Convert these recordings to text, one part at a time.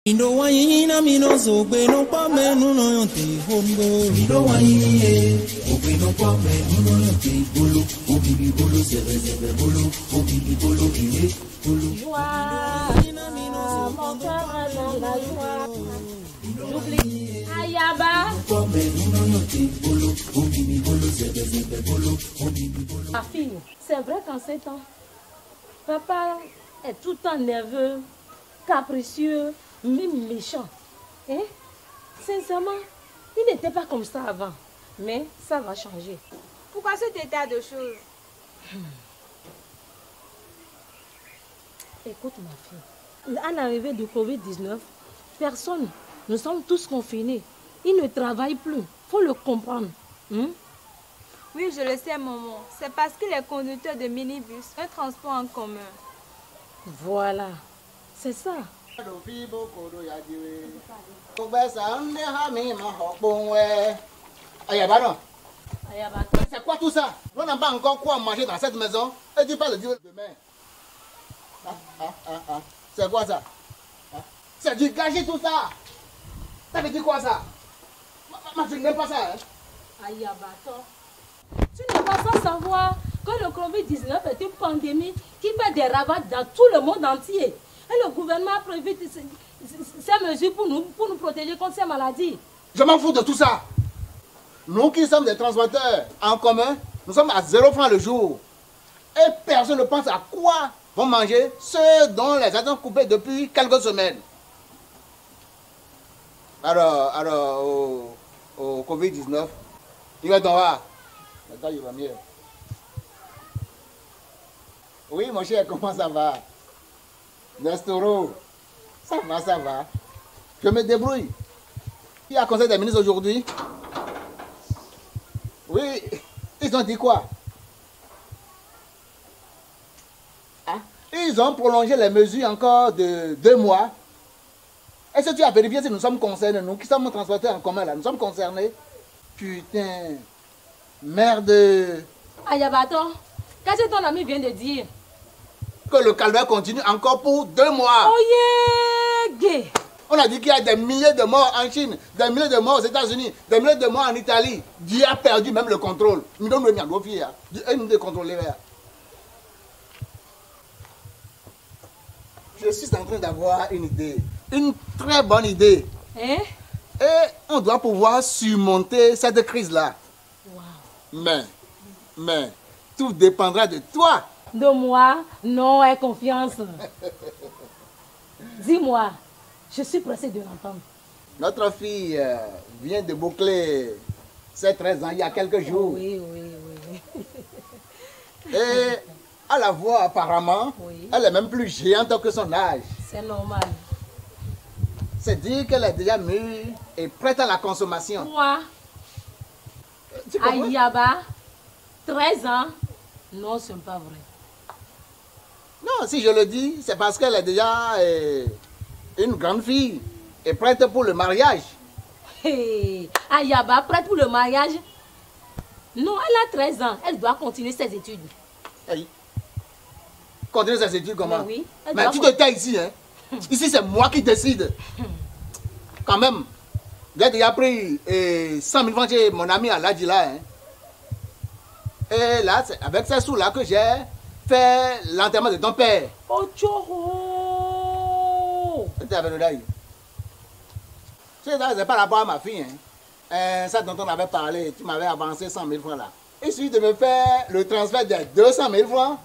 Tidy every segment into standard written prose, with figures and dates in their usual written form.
Indo wanyina minozo no pa menu no yonte hondo. Indo wanyine no pa menu no yonte bolo. Obibi bolo sebe bolo. Obibi bolo ine bolo. Mon cœur a dans la joie. J'oublie. Ayaba. Ma fille, c'est vrai qu'en ces temps, papa est tout le temps nerveux, capricieux, même méchant. Hein? Sincèrement, il n'était pas comme ça avant. Mais ça va changer. Pourquoi cet état de choses? Écoute ma fille, à l'arrivée du Covid-19, personne, nous sommes tous confinés. Il ne travaille plus, il faut le comprendre. Oui, je le sais, maman. C'est parce qu'il est conducteur de minibus, un transport en commun. Voilà, c'est ça. C'est quoi tout ça? On n'a pas encore quoi manger dans cette maison et tu parles de Dieu demain. C'est quoi ça? C'est du gâchis tout ça. Ça veut dire quoi ça? Je n'aime pas ça. Ayabato, tu n'es pas sans savoir que le Covid-19 est une pandémie qui fait des ravages dans tout le monde entier. Et le gouvernement a prévu ces mesures pour nous protéger contre ces maladies. Je m'en fous de tout ça. Nous qui sommes des transporteurs en commun, nous sommes à 0 francs le jour. Et personne ne pense à quoi vont manger ceux dont les aides ont coupé depuis quelques semaines. Alors au Covid-19, il va t'en voir. Maintenant, il va mieux. Oui, mon cher, comment ça va? Nestoro, ça va. Je me débrouille. Il y a un conseil des ministres aujourd'hui. Oui, ils ont dit quoi? Ils ont prolongé les mesures encore de 2 mois. Est-ce que tu as vérifié si nous sommes concernés, nous qui sommes transporteurs en commun là, nous sommes concernés? Putain, merde. Ayabato, qu'est-ce que ton ami vient de dire? Que le calvaire continue encore pour 2 mois. Oh yeah, gay. On a dit qu'il y a des milliers de morts en Chine, des milliers de morts aux États-Unis, des milliers de morts en Italie. Dieu a perdu même le contrôle. Nous devons nous faire. Dieu nous contrôler. Je suis en train d'avoir une idée, une très bonne idée. Hein? Et on doit pouvoir surmonter cette crise-là. Wow. Mais, tout dépendra de toi. De moi, non, aie confiance. Dis-moi, je suis pressée de l'entendre. Notre fille vient de boucler ses 13 ans il y a quelques jours. Oui. Et à la voix apparemment, Oui. Elle est même plus géante que son âge. C'est normal. C'est dire qu'elle est déjà mûre et prête à la consommation. Moi, Tu comprends? Ayaba, 13 ans, non, ce n'est pas vrai. Non, si je le dis, c'est parce qu'elle est déjà une grande fille et prête pour le mariage. Hey, Ayaba, prête pour le mariage? Non, elle a 13 ans, elle doit continuer ses études. Hey. Continue ses études comment? Mais oui, Mais tu te tais ici, hein? Ici, c'est moi qui décide. Quand même, j'ai déjà pris 100 000 francs chez mon ami Aladji là. Hein? Et là, c'est avec ces sous-là que j'ai fait l'enterrement de ton père. Oh, Tchoro! Tu es venu là. C'est par rapport à ma fille. Hein? Ça dont on avait parlé, tu m'avais avancé 100 000 francs là. Il suffit de me faire le transfert de 200 000 francs.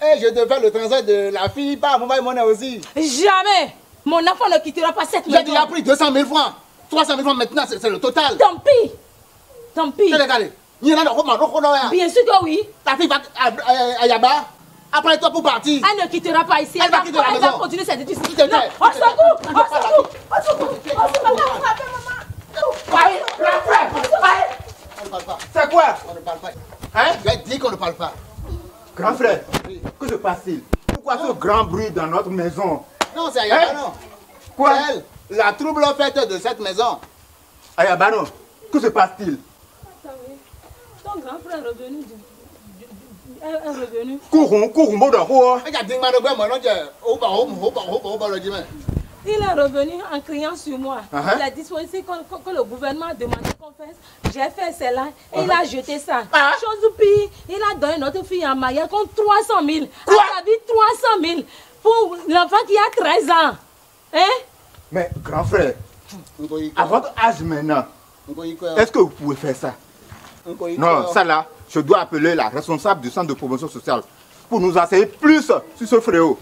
Et je te fais le transfert de la fille par mobile money aussi. Jamais! Mon enfant ne quittera pas cette maison. J'ai déjà pris 200 000 francs. 300 000 francs maintenant, c'est le total. Tant pis! Tant pis! Bien sûr que oui. Ta fille va à Yaba. Après toi pour partir. Elle ne quittera pas ici. Elle va quitter la maison. Elle va continuer ses études. Tu te tais. On secoue! On secoue! On secoue! On ne parle pas. C'est quoi? On ne parle pas. Hein? J'ai dit qu'on ne parle pas. Grand frère, que se passe-t-il? Pourquoi ce grand bruit dans notre maison? Non, c'est Ayaba, non. Quoi? Elle, la trouble faite de cette maison. Ayabano, que se passe-t-il? Ton grand frère est revenu. Est revenu. Courons, modo. il est revenu en criant sur moi. Uh-huh. La disposition que le gouvernement a demandé qu'on fasse, j'ai fait celle-là et il a jeté ça. Ah. Chose pire, il a donné notre fille en mariage contre 300 000. Quoi? À sa vie, 300 000 pour l'enfant qui a 13 ans. Hein? Mais grand frère, à votre âge maintenant, est-ce que vous pouvez faire ça? Non, ça là, je dois appeler la responsable du centre de promotion sociale pour nous enseigner plus sur ce fléau.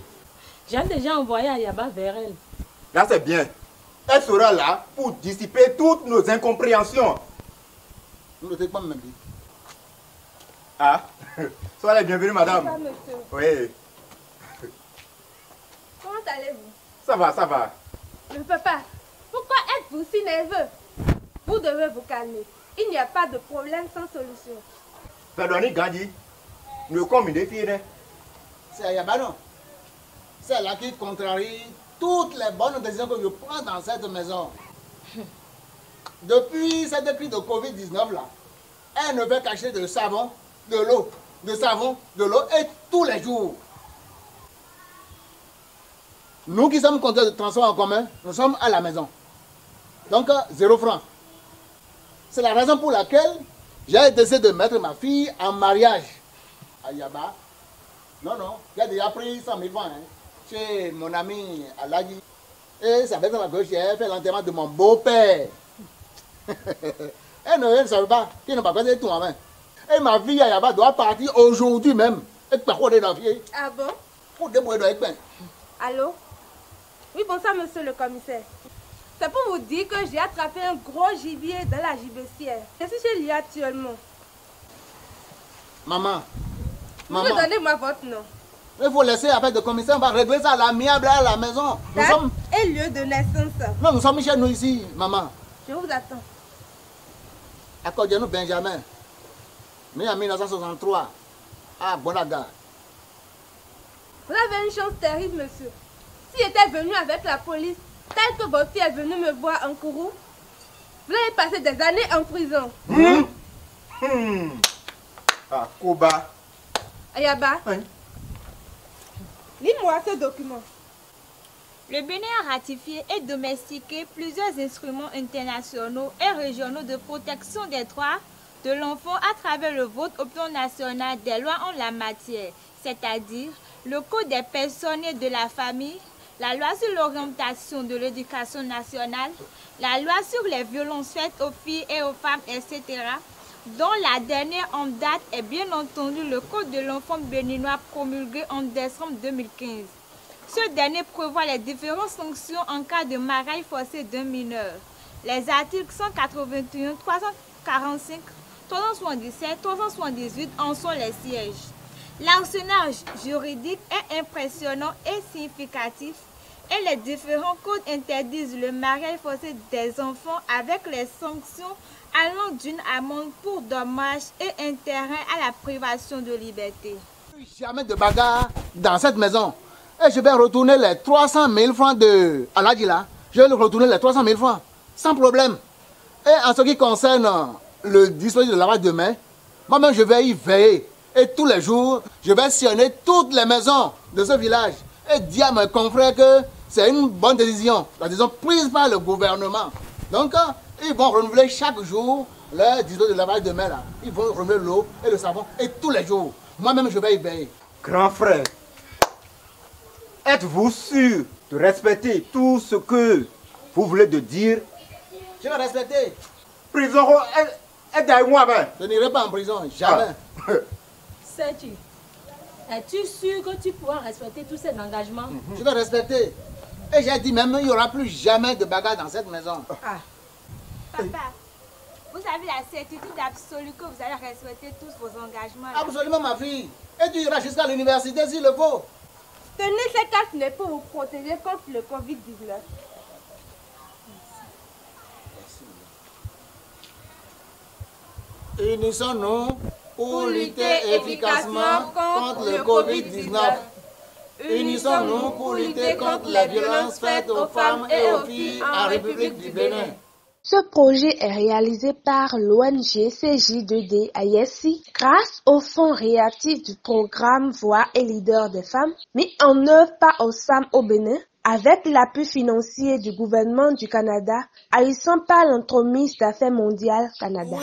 J'ai déjà envoyé Ayaba vers elle. Là, c'est bien. Elle sera là pour dissiper toutes nos incompréhensions. Ah, soyez la bienvenue, madame. Bonsoir, monsieur. Oui, Comment allez-vous? ça va, ça va. Mais papa, pourquoi êtes-vous si nerveux? Vous devez vous calmer. Il n'y a pas de problème sans solution. Pardonnez, Gandhi. Nous sommes des filles. C'est Ayaba, non? C'est là qui contrarie toutes les bonnes décisions que je prends dans cette maison. Depuis cette crise de Covid-19 là, elle ne fait qu'acheter de savon, de l'eau, de savon, de l'eau et tous les jours. Nous qui sommes contre le transport en commun, nous sommes à la maison. Donc 0 francs. C'est la raison pour laquelle j'ai décidé de mettre ma fille en mariage à Yaba. Non, non, j'ai déjà pris 100 000 francs hein, chez mon ami Alagi. Et ça fait que j'ai fait l'enterrement de mon beau-père. Elle ne savait pas qu'il n'a pas fait tout en main. Et ma fille à Yaba doit partir aujourd'hui même. Et par contre, elle est Ah bon? pour débrouiller avec ben. Allô? Oui, bonsoir, monsieur le commissaire. C'est pour vous dire que j'ai attrapé un gros gibier dans la gibecière. Je suis chez lui actuellement. Maman, Vous donnez-moi votre nom. il faut laisser affaire de commissaire, on va régler ça à l'amiable à la maison. Nous Date sommes... et lieu de naissance. Non, nous sommes chez nous ici, maman. Je vous attends. Accordez-nous Benjamin. Né en 1963 à Bonaga. Vous avez une chance terrible, monsieur. Si j'étais venu avec la police, tel que votre fille est venue me voir en Kourou, vous allez passer des années en prison. Ah, Koba. Ayaba, Oui. lis-moi ce document. Le Bénin a ratifié et domestiqué plusieurs instruments internationaux et régionaux de protection des droits de l'enfant à travers le vote au plan national des lois en la matière, c'est-à-dire le Code des personnes et de la famille, la loi sur l'orientation de l'éducation nationale, la loi sur les violences faites aux filles et aux femmes, etc., dont la dernière en date est bien entendu le Code de l'enfant béninois promulgué en décembre 2015. Ce dernier prévoit les différentes sanctions en cas de mariage forcé d'un mineur. Les articles 181, 345, 377, 378 en sont les sièges. L'arsenal juridique est impressionnant et significatif et les différents codes interdisent le mariage forcé des enfants avec les sanctions allant d'une amende pour dommages et intérêt à la privation de liberté. Jamais de bagarre dans cette maison. Et je vais retourner les 300 000 francs de Aladji là. Je vais lui retourner les 300 000 francs. Sans problème. Et en ce qui concerne le dispositif de lavage de main, moi-même je vais y veiller. Et tous les jours, je vais sillonner toutes les maisons de ce village. Et dire à mes confrères que c'est une bonne décision. La décision prise par le gouvernement. Donc, ils vont renouveler chaque jour le dispositif de lavage de main là. Ils vont renouveler l'eau et le savon. Et tous les jours. Moi-même je vais y veiller. Grand frère, êtes-vous sûr de respecter tout ce que vous voulez de dire? Je vais respecter. Prison, est derrière moi, ben. Je n'irai pas en prison, jamais. Ah. Sais-tu? Es-tu sûr que tu pourras respecter tous ces engagements? Je vais respecter. Et j'ai dit même, il n'y aura plus jamais de bagarre dans cette maison. Ah. Papa, vous avez la certitude absolue que vous allez respecter tous vos engagements. Absolument, ma fille. Et tu iras jusqu'à l'université s'il le faut. Tenez ces cartes pour vous protéger contre le Covid-19. Unissons-nous pour lutter efficacement contre le Covid-19. Unissons-nous pour lutter contre les violences faites aux femmes et aux filles en République du Bénin. Ce projet est réalisé par l'ONG CJ2D à Yessi grâce au fonds réactif du programme Voix et leader des femmes mis en œuvre par OSAM au Bénin Avec l'appui financier du gouvernement du Canada, agissant par l'entremise d'Affaires mondiales Canada.